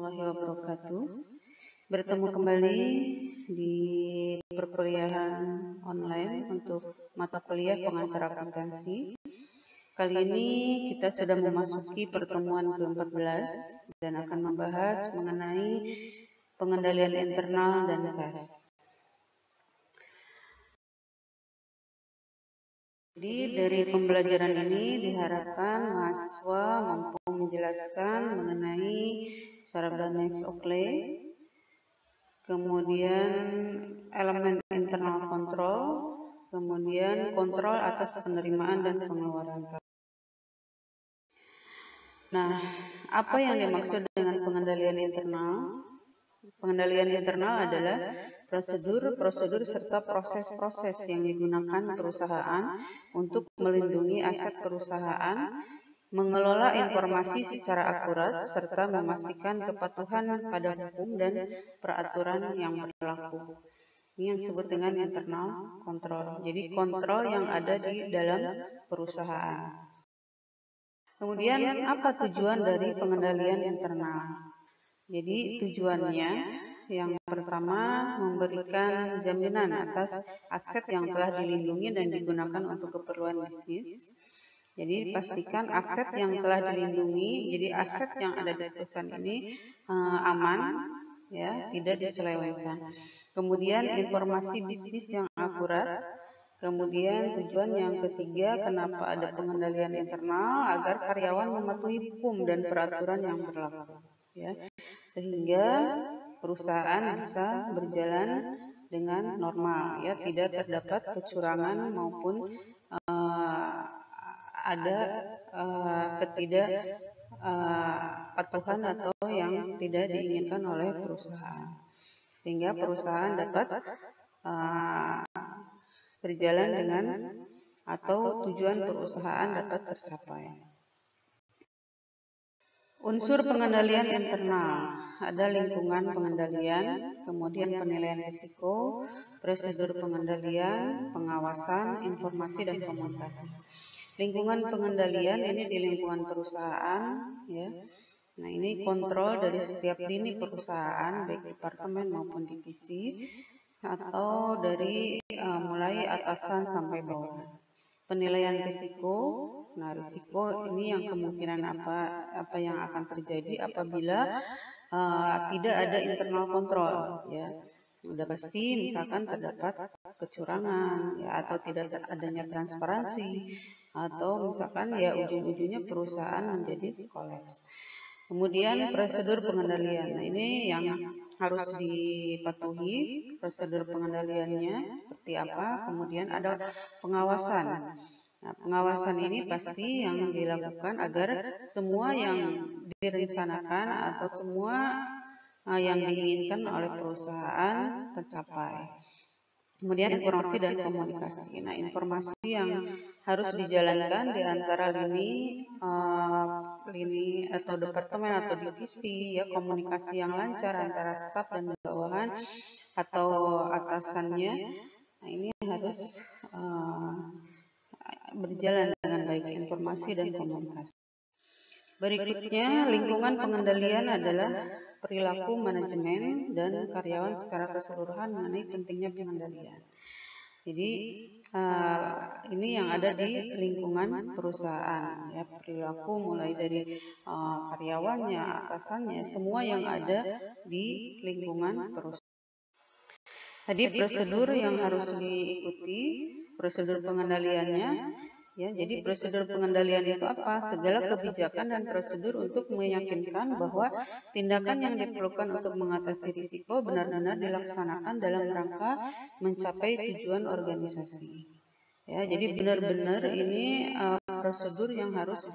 warahmatullahi wabarakatuh. Bertemu kembali di perkuliahan online untuk mata kuliah pengantar akuntansi. Kali ini kita sudah memasuki pertemuan ke-14 dan akan membahas mengenai pengendalian internal dan kas. Jadi dari pembelajaran ini diharapkan mahasiswa mampu menjelaskan mengenai Sarbanes Oxley, kemudian elemen internal kontrol, kemudian kontrol atas penerimaan dan pengeluaran. Nah, apa yang dimaksud dengan pengendalian internal? Pengendalian internal adalah prosedur serta proses-proses yang digunakan perusahaan untuk melindungi aset perusahaan, mengelola informasi secara akurat, serta memastikan kepatuhan pada hukum dan peraturan yang berlaku. Ini yang disebut dengan internal control. Jadi kontrol yang ada di dalam perusahaan. Kemudian apa tujuan dari pengendalian internal? Jadi tujuannya yang pertama memberikan jaminan atas aset yang telah dilindungi dan digunakan untuk keperluan bisnis. Jadi pastikan aset yang telah dilindungi, jadi aset yang ada di perusahaan ini aman, ya, tidak diselewengkan. Kemudian informasi bisnis yang akurat. Kemudian tujuan yang ketiga, kenapa ada pengendalian internal, agar karyawan mematuhi hukum dan peraturan yang berlaku, ya, sehingga perusahaan bisa berjalan dengan normal, ya, tidak terdapat kecurangan maupun ada ketidakpatuhan atau yang tidak diinginkan oleh perusahaan, sehingga perusahaan dapat berjalan dengan atau tujuan perusahaan dapat tercapai. Unsur pengendalian internal, ada lingkungan pengendalian, kemudian penilaian risiko, prosedur pengendalian, pengawasan, informasi dan komunikasi. Lingkungan pengendalian ini di lingkungan perusahaan, ya. Nah, ini kontrol dari setiap lini perusahaan, baik departemen maupun divisi, atau dari mulai atasan sampai bawah. Penilaian risiko. Nah, risiko ini yang kemungkinan apa yang akan terjadi apabila tidak ada internal kontrol, ya. Sudah pasti misalkan terdapat kecurangan, ya, atau tidak adanya transparansi, atau misalkan ya ujung-ujungnya perusahaan menjadi kolaps. Kemudian prosedur pengendalian. Nah, ini yang harus dipatuhi prosedur pengendaliannya seperti apa. Kemudian ada pengawasan. Nah, pengawasan ini pasti yang dilakukan agar semua yang direncanakan atau semua yang diinginkan oleh perusahaan tercapai. Kemudian informasi dan komunikasi. Nah, informasi yang harus dijalankan di antara lini atau departemen atau divisi, ya, komunikasi yang lancar antara staf dan bawahan atau atasannya. Nah, ini harus berjalan dengan baik informasi dan komunikasi. Berikutnya, lingkungan pengendalian adalah perilaku manajemen dan karyawan secara keseluruhan mengenai pentingnya pengendalian. Jadi ini yang ada di lingkungan perusahaan, ya, perilaku mulai dari karyawannya, atasannya, semua yang ada di lingkungan perusahaan. Tadi prosedur yang harus diikuti, prosedur pengendaliannya, ya. Jadi prosedur pengendalian itu apa? Segala kebijakan dan prosedur untuk meyakinkan bahwa tindakan yang diperlukan untuk mengatasi risiko benar-benar dilaksanakan dalam rangka mencapai tujuan organisasi. Ya, jadi benar-benar ini prosedur yang harus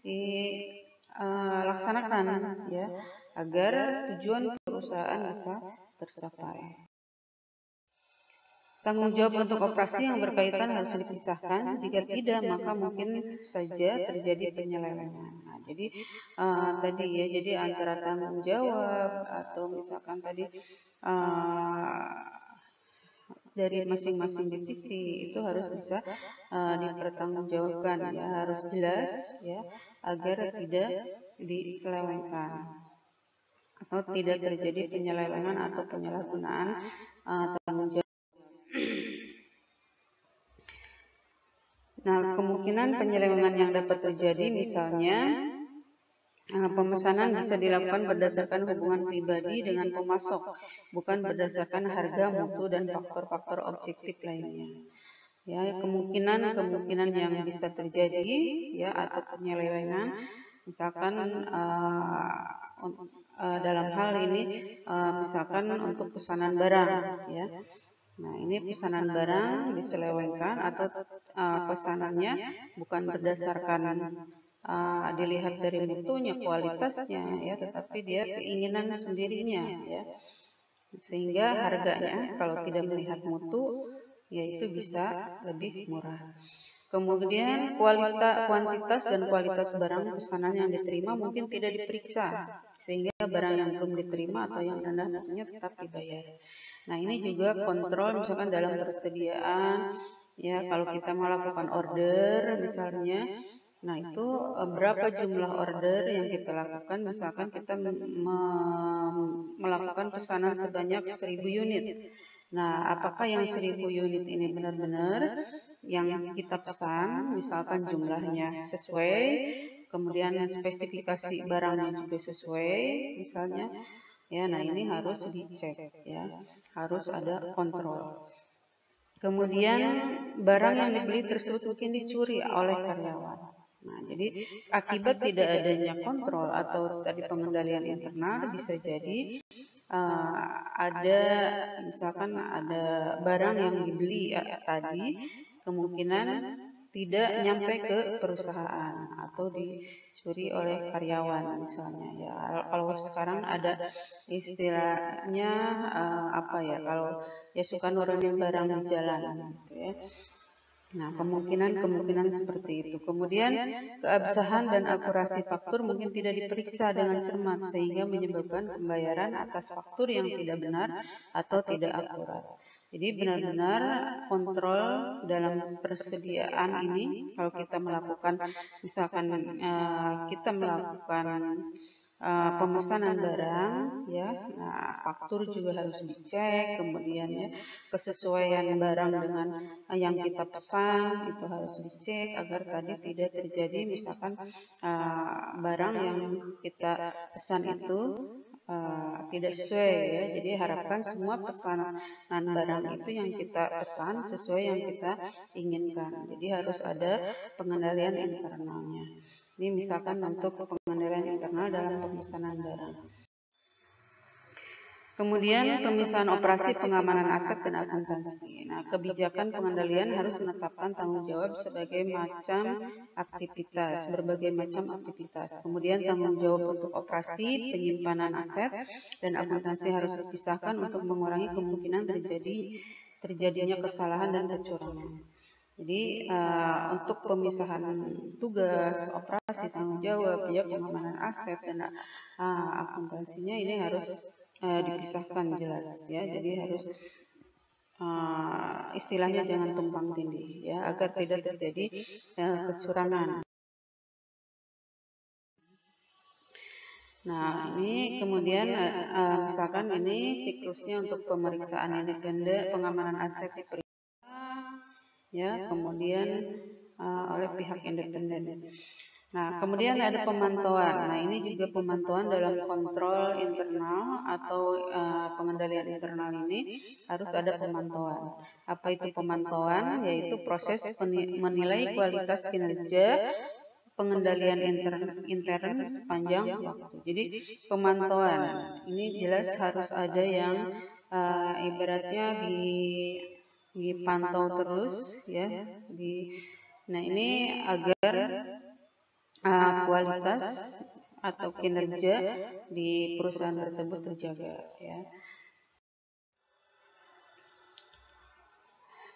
dilaksanakan, ya, agar tujuan perusahaan bisa tercapai. Tanggung jawab untuk operasi yang berkaitan harus dipisahkan. Jika tidak, maka mungkin saja terjadi penyelewengan. Nah, jadi tadi, ya, jadi antara tanggung jawab atau misalkan tadi dari masing-masing divisi itu harus bisa dipertanggungjawabkan, ya, harus jelas, ya, agar tidak diselewengkan. atau tidak terjadi penyelewengan atau penyalahgunaan tanggung jawab. Nah, kemungkinan penyelewengan yang dapat terjadi misalnya pemesanan bisa dilakukan berdasarkan hubungan pribadi dengan pemasok, bukan berdasarkan harga, mutu, dan faktor-faktor objektif lainnya. Ya, kemungkinan yang bisa terjadi ya atau penyelewengan, misalkan dalam hal ini misalkan untuk pesanan barang, ya. Nah, ini pesanan barang diselewengkan atau pesanannya bukan berdasarkan dilihat dari mutunya, kualitasnya, ya, tetapi dia keinginan sendirinya, ya, sehingga harganya kalau tidak melihat mutu, yaitu bisa lebih murah. Kemudian kuantitas dan kualitas barang pesanan yang diterima mungkin tidak diperiksa, sehingga barang yang belum diterima atau yang rendah mutunya tetap dibayar. Nah, ini juga kontrol misalkan dalam persediaan, ya, kalau kita melakukan order misalnya. Nah, itu berapa jumlah order yang kita lakukan, misalkan kita melakukan pesanan sebanyak 1000 unit. Nah, apakah yang 1000 unit ini benar-benar yang kita pesan, misalkan jumlahnya sesuai, kemudian spesifikasi barangnya juga sesuai, misalnya, ya. Nah, ini harus dicek, ya, harus ada kontrol. Kemudian barang yang dibeli tersebut mungkin dicuri oleh karyawan. Nah, jadi akibat tidak adanya kontrol atau tadi pengendalian internal bisa jadi ada misalkan ada barang yang dibeli tadi kemungkinan tidak nyampe ke perusahaan atau dicuri oleh karyawan misalnya, ya. Kalau sekarang ada istilahnya apa ya, kalau ya suka nurunin barang di jalan gitu, ya. Nah, kemungkinan seperti itu. Kemudian keabsahan dan akurasi faktur mungkin tidak diperiksa dengan cermat sehingga menyebabkan pembayaran atas faktur yang tidak benar atau tidak akurat. Jadi benar-benar kontrol dalam persediaan ini. Kalau kita melakukan, misalkan kita melakukan pemesanan barang, ya, nah, faktur juga harus dicek, kemudian ya kesesuaian barang dengan yang kita pesan itu harus dicek agar tadi tidak terjadi misalkan barang yang kita pesan itu tidak sesuai, ya. Jadi harapkan semua pesanan barang itu yang kita pesan sesuai yang kita inginkan. Jadi harus ada pengendalian internalnya. Ini misalkan untuk pengendalian internal dalam pemesanan barang. Kemudian pemisahan operasi, pengamanan aset, dan akuntansi. Nah, kebijakan pengendalian harus menetapkan tanggung jawab berbagai macam aktivitas. Kemudian tanggung jawab untuk operasi, penyimpanan aset, dan akuntansi harus dipisahkan untuk mengurangi kemungkinan terjadinya kesalahan dan kecurangan. Jadi untuk pemisahan tugas, operasi, tanggung jawab, ya, pengamanan aset, dan akuntansinya ini harus dipisahkan jelas, ya. Jadi harus istilahnya jangan tumpang tindih, ya, agar tidak terjadi kecurangan. Nah, ini kemudian misalkan ini siklusnya untuk pemeriksaan independen, pengamanan aset diperiksa, ya, kemudian oleh pihak independen. Nah, kemudian ada pemantauan. Nah, ini juga pemantauan dalam kontrol internal atau pengendalian internal ini harus ada pemantauan. Apa itu pemantauan? Yaitu proses menilai kualitas kinerja pengendalian intern sepanjang waktu. Jadi pemantauan ini jelas harus ada yang ibaratnya dipantau terus, ya. Nah, ini agar kualitas atau kinerja di perusahaan tersebut terjaga, ya.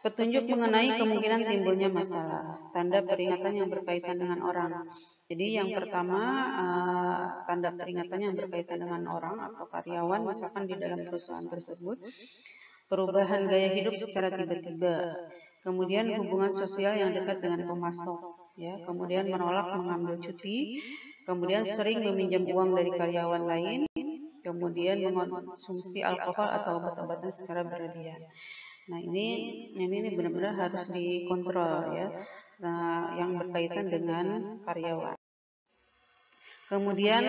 Petunjuk mengenai kemungkinan timbulnya masalah, tanda peringatan yang berkaitan dengan orang. Jadi yang pertama, tanda peringatan yang berkaitan dengan orang atau karyawan, misalkan di dalam perusahaan tersebut, perubahan gaya hidup secara tiba-tiba, kemudian hubungan sosial yang dekat dengan pemasok, ya, kemudian menolak mengambil cuti, kemudian sering meminjam uang dari karyawan lain, kemudian mengonsumsi alkohol atau obat-obatan secara berlebihan. Nah, ini benar-benar harus dikontrol ya. Nah, yang berkaitan dengan karyawan. Kemudian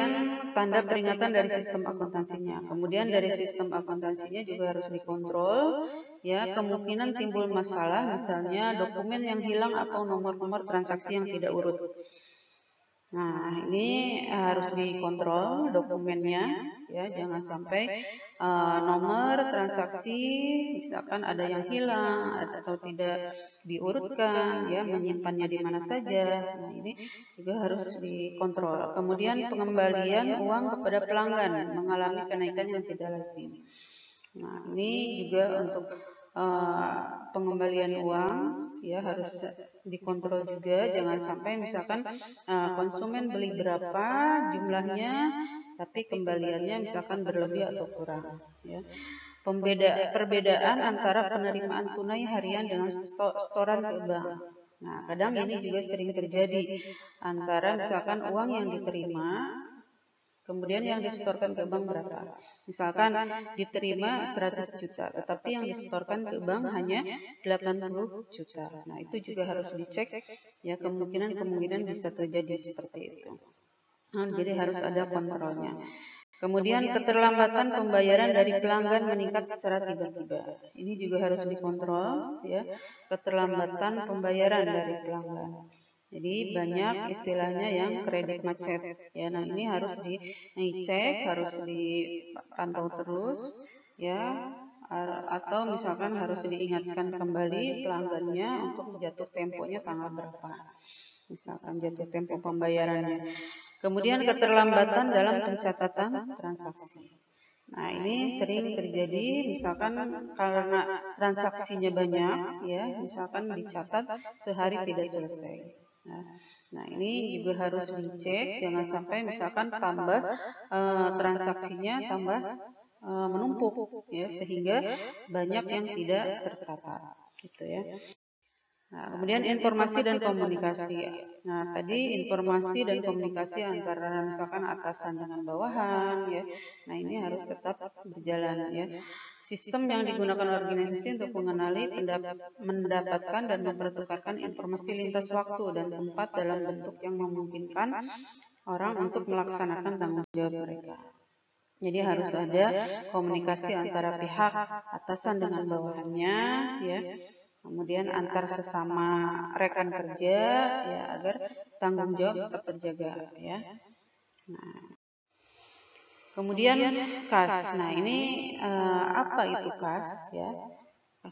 tanda peringatan dari sistem akuntansinya. Kemudian dari sistem akuntansinya juga harus dikontrol ya, kemungkinan timbul masalah misalnya dokumen yang hilang atau nomor-nomor transaksi yang tidak urut. Nah, ini harus dikontrol dokumennya ya, jangan sampai nomor transaksi misalkan ada yang hilang atau tidak diurutkan ya, menyimpannya di mana saja. Nah, ini juga harus dikontrol. Kemudian pengembalian uang kepada pelanggan mengalami kenaikan yang tidak lazim. Nah, ini juga untuk pengembalian uang ya harus dikontrol juga, jangan sampai misalkan konsumen beli berapa jumlahnya tapi kembaliannya misalkan berlebih atau kurang ya. Perbedaan antara penerimaan tunai harian dengan setoran ke bank. Nah, kadang ini juga sering terjadi antara misalkan uang yang diterima kemudian yang disetorkan ke bank berapa. Misalkan diterima 100 juta, tetapi yang disetorkan ke bank hanya 80 juta. Nah, itu juga harus dicek ya, kemungkinan bisa terjadi seperti itu. Nah, jadi harus ada kontrolnya. Kemudian keterlambatan pembayaran dari pelanggan meningkat secara tiba-tiba. Ini juga harus dikontrol ya, keterlambatan pembayaran dari pelanggan. Jadi banyak istilahnya yang kredit macet ya. Nah, ini harus dicek, harus dipantau terus ya, atau misalkan harus diingatkan kembali pelanggannya untuk jatuh temponya tanggal berapa. Misalkan jatuh tempo pembayarannya. Kemudian keterlambatan dalam pencatatan transaksi. Nah, ini sering terjadi misalkan karena transaksinya banyak ya, misalkan dicatat sehari tidak selesai. Nah, ini juga harus dicek, jangan sampai misalkan tambah transaksinya tambah menumpuk ya, sehingga banyak yang tidak tercatat gitu ya. Nah, kemudian informasi dan komunikasi. Nah, tadi informasi dan komunikasi antara misalkan atasan dengan bawahan ya. Nah, ini harus tetap berjalan ya. Sistem yang digunakan organisasi untuk mengenali, mendapatkan dan mempertukarkan informasi lintas waktu dan tempat dalam bentuk yang memungkinkan orang untuk melaksanakan tanggung jawab mereka. Jadi harus ada komunikasi antara pihak atasan dengan bawahannya ya. Kemudian antar sesama rekan kerja ya, agar tanggung jawab tetap terjaga ya. Nah, kemudian kas. Nah, ini apa itu kas ya?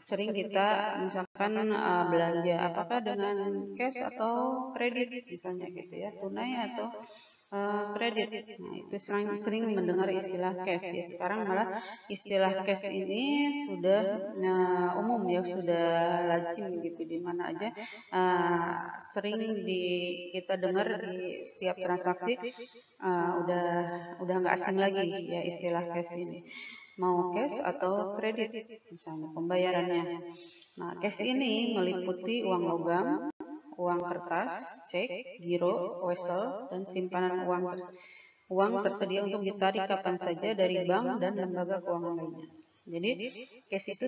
Sering kita misalkan belanja apakah dengan cash atau kredit misalnya gitu ya, tunai atau kredit. Nah, itu sering mendengar istilah cash ya. Sekarang malah istilah cash ini sudah umum ya, sudah lazim gitu, di mana aja sering kita dengar di setiap transaksi, udah nggak asing lagi ya istilah cash ini. Mau cash atau kredit misalnya pembayarannya. Nah, cash ini meliputi uang logam, uang kertas, cek, giro, wesel, dan simpanan uang tersedia untuk ditarik kapan saja dari bank dan lembaga keuangan lainnya. Jadi cash itu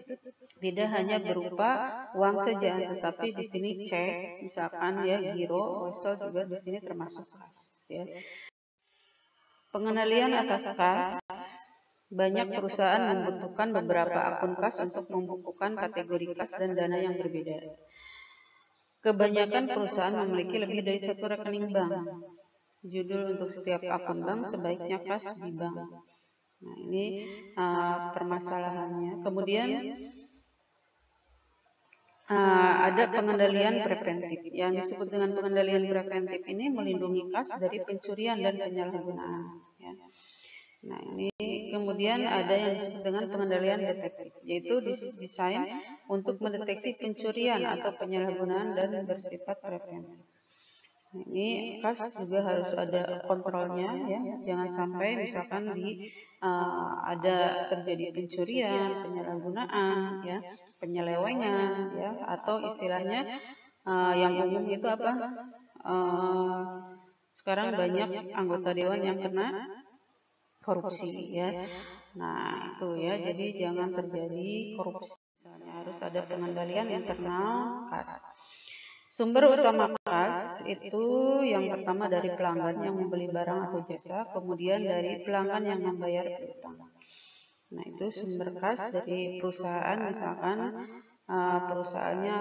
tidak hanya berupa uang saja, tetapi di sini cek, misalkan ya giro, wesel juga di sini termasuk kas. Ya. Pengenalian atas kas. Banyak perusahaan membutuhkan beberapa akun kas untuk membukukan kategori kas dan dana yang berbeda. Kebanyakan perusahaan memiliki lebih dari satu rekening bank. Judul untuk setiap akun bank sebaiknya kas di bank. Nah, ini permasalahannya. Kemudian ada pengendalian preventif. Yang disebut dengan pengendalian preventif ini melindungi kas dari pencurian dan penyalahgunaan. Ya. Nah, ini kemudian ada yang disebut dengan pengendalian detektif, yaitu didesain untuk mendeteksi pencurian atau penyalahgunaan dan bersifat preventif. Nah, ini kas juga harus ada kontrolnya ya, jangan sampai misalkan ada terjadi pencurian, penyalahgunaan ya, penyelewengan ya, atau istilahnya yang umum itu apa? Sekarang banyak anggota dewan yang kena korupsi ya. Nah, itu ya. Jadi jangan terjadi korupsi. Misalnya harus ada pengendalian internal kas. Sumber utama kas itu yang pertama dari pelanggan yang membeli barang atau jasa, kemudian dari pelanggan yang membayar piutang. Nah, itu sumber kas dari perusahaan, misalkan perusahaannya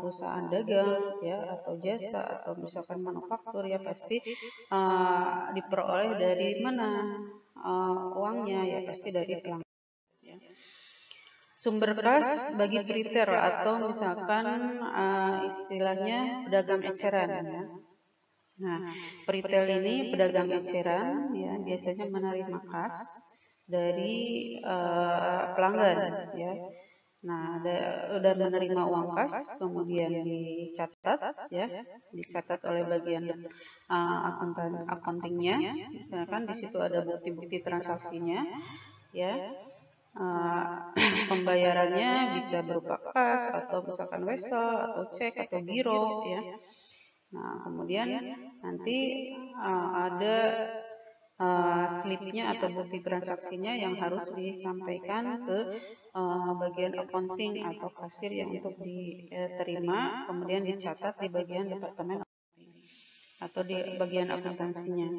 perusahaan dagang ya atau jasa atau misalkan manufaktur, ya pasti diperoleh dari mana uangnya, ya pasti dari pelanggan. Ya. Sumber kas bagi retail atau misalkan istilahnya pedagang eceran ya. Nah, retail ini pedagang eceran ya biasanya menerima kas dari pelanggan ya. Nah, udah menerima uang kas, kemudian dicatat ya, dicatat oleh bagian accountingnya. Misalkan di situ ada bukti-bukti transaksinya ya. Pembayarannya bisa berupa kas atau misalkan wesel atau cek atau giro ya. Nah, kemudian nanti ada slipnya atau bukti transaksinya yang harus disampaikan ke bagian accounting atau kasir yang untuk diterima, kemudian dicatat di bagian departemen atau di bagian akuntansinya.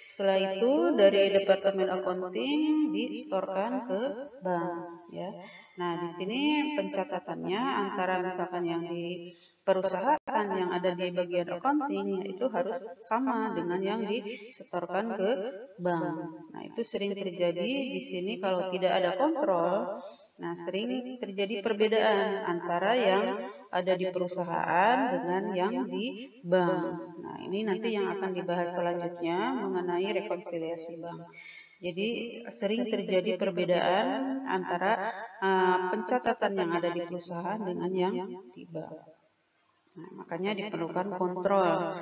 Setelah itu dari departemen accounting disetorkan ke bank ya. Nah, di sini pencatatannya antara misalkan yang di perusahaan yang ada di bagian accounting itu harus sama dengan yang disetorkan ke bank. Nah, itu sering terjadi di sini kalau tidak ada kontrol. Nah, sering terjadi perbedaan antara yang ada di perusahaan dengan yang di bank. Nah, ini nanti yang akan dibahas selanjutnya mengenai rekonsiliasi bank. Jadi sering terjadi perbedaan antara pencatatan yang ada di perusahaan dengan yang di bank. Nah, makanya diperlukan kontrol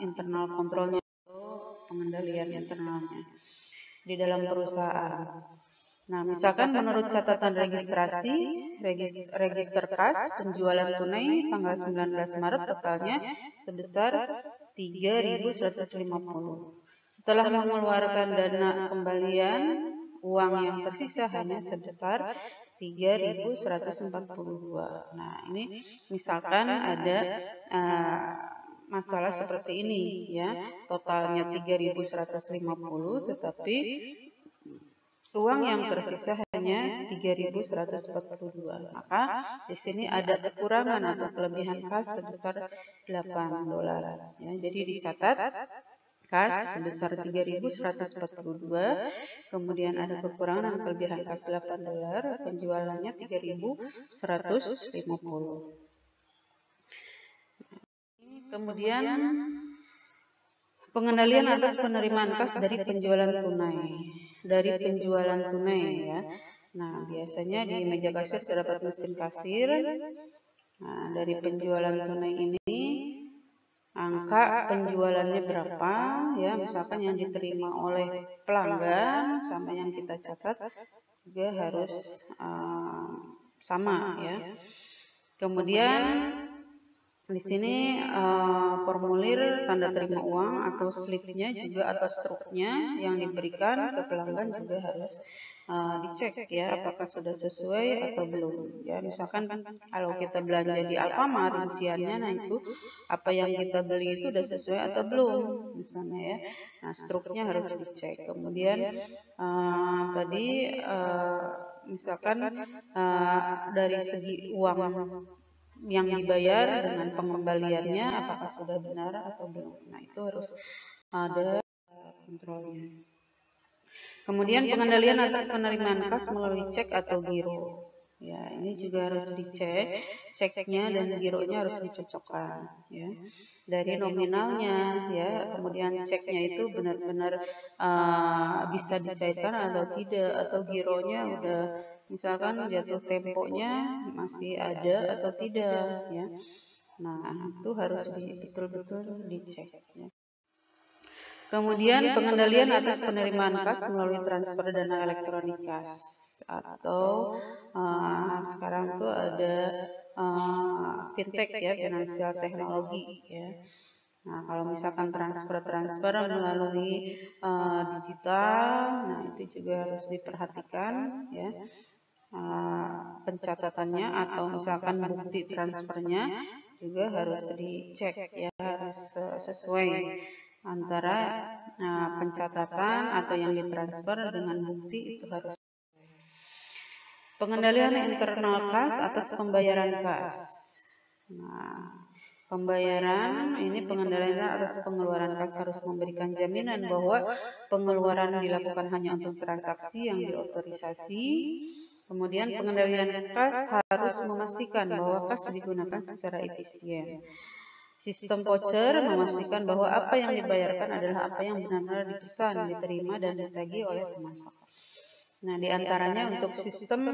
internal kontrolnya atau pengendalian internalnya di dalam perusahaan. Nah, misalkan menurut catatan registrasi, register kas penjualan tunai tanggal 19 Maret totalnya sebesar 3.150. Setelah mengeluarkan dana kembalian, uang yang tersisa hanya sebesar 3.142. Nah, ini misalkan ada masalah seperti ini ya, totalnya 3.150 tetapi uang yang tersisa hanya 3.142. Maka di sini ada kekurangan atau kelebihan kas sebesar $8. Ya, jadi dicatat kas sebesar 3.142, kemudian ada kekurangan dan kelebihan kas $8, penjualannya 3.150. Kemudian pengendalian atas penerimaan kas dari penjualan tunai. Dari penjualan tunai ya. Nah, biasanya di meja kasir terdapat mesin kasir. Nah, dari penjualan tunai ini angka penjualannya berapa ya, misalkan yang diterima oleh pelanggan sama yang kita catat juga harus sama ya. Kemudian di sini formulir tanda terima uang atau slipnya juga atau struknya yang diberikan ke pelanggan juga harus dicek ya apakah sudah sesuai atau belum. Ya, misalkan kalau kita belanja di Alfamart rinciannya, nah itu apa yang kita beli itu sudah sesuai atau belum misalnya ya. Nah, struknya harus dicek. Kemudian tadi misalkan dari segi uang yang dibayar dengan pengembaliannya apakah sudah benar atau belum. Nah, itu harus ada kontrolnya. Kemudian pengendalian atas penerimaan kas melalui cek atau giro. Ya, ini juga harus dicek, ceknya dan gironya harus dicocokkan ya. Dari nominalnya ya, kemudian ceknya itu benar-benar bisa dicairkan atau tidak, atau gironya udah misalkan jatuh temponya masih ada atau tidak ya. Nah, itu harus betul-betul dicek ya. Kemudian pengendalian atas penerimaan kas melalui transfer dana elektronik kas atau sekarang tuh ada fintech ya, finansial teknologi ya. Nah, kalau misalkan transfer melalui digital, nah itu juga harus diperhatikan ya. Pencatatannya atau misalkan bukti transfernya juga harus dicek ya, harus sesuai antara pencatatan atau yang ditransfer dengan bukti itu harus. Pengendalian internal kas atas pembayaran kas. Nah, pembayaran ini pengendalian atas pengeluaran kas harus memberikan jaminan bahwa pengeluaran dilakukan hanya untuk transaksi yang diotorisasi. Kemudian pengendalian kas harus memastikan bahwa kas digunakan secara efisien. Sistem voucher memastikan bahwa apa yang dibayarkan adalah apa yang benar-benar dipesan, diterima, dan ditagih oleh pemasok. Nah, diantaranya untuk sistem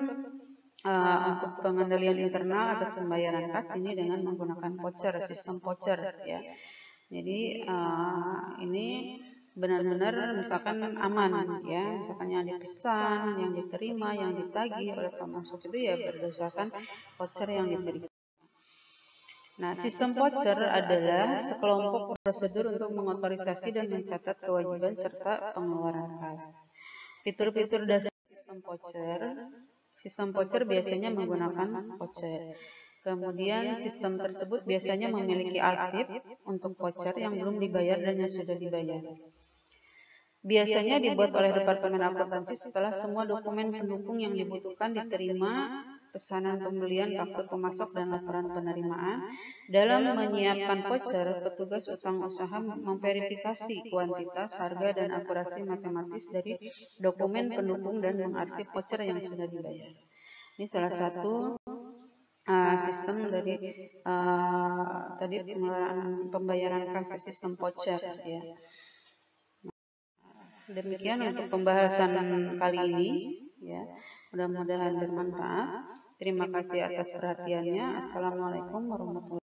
untuk pengendalian internal atas pembayaran kas ini dengan menggunakan voucher, sistem voucher ya. Jadi ini benar-benar misalkan aman ya, misalkan yang dipesan, yang diterima, yang ditagih oleh pemasok itu ya berdasarkan voucher yang diberikan. Nah, sistem voucher adalah sekelompok prosedur untuk mengotorisasi dan mencatat kewajiban serta pengeluaran kas. Fitur-fitur dasar sistem voucher biasanya menggunakan voucher. Kemudian sistem tersebut biasanya memiliki arsip untuk voucher yang belum dibayar dan yang sudah dibayar. Biasanya dibuat oleh Departemen Akuntansi setelah semua dokumen pendukung yang dibutuhkan diterima, pesanan pembelian, faktur pemasok, dan laporan penerimaan. Dalam menyiapkan voucher, petugas utang usaha memverifikasi kuantitas, harga, dan akurasi matematis dari dokumen pendukung dan mengarsip voucher yang sudah dibayar. Ini salah satu sistem dari tadi pengelolaan pembayaran kas, sistem voucher ya. Demikian untuk pembahasan kali ini ya. Mudah-mudahan bermanfaat. Terima kasih atas perhatiannya. Assalamualaikum warahmatullahi wabarakatuh.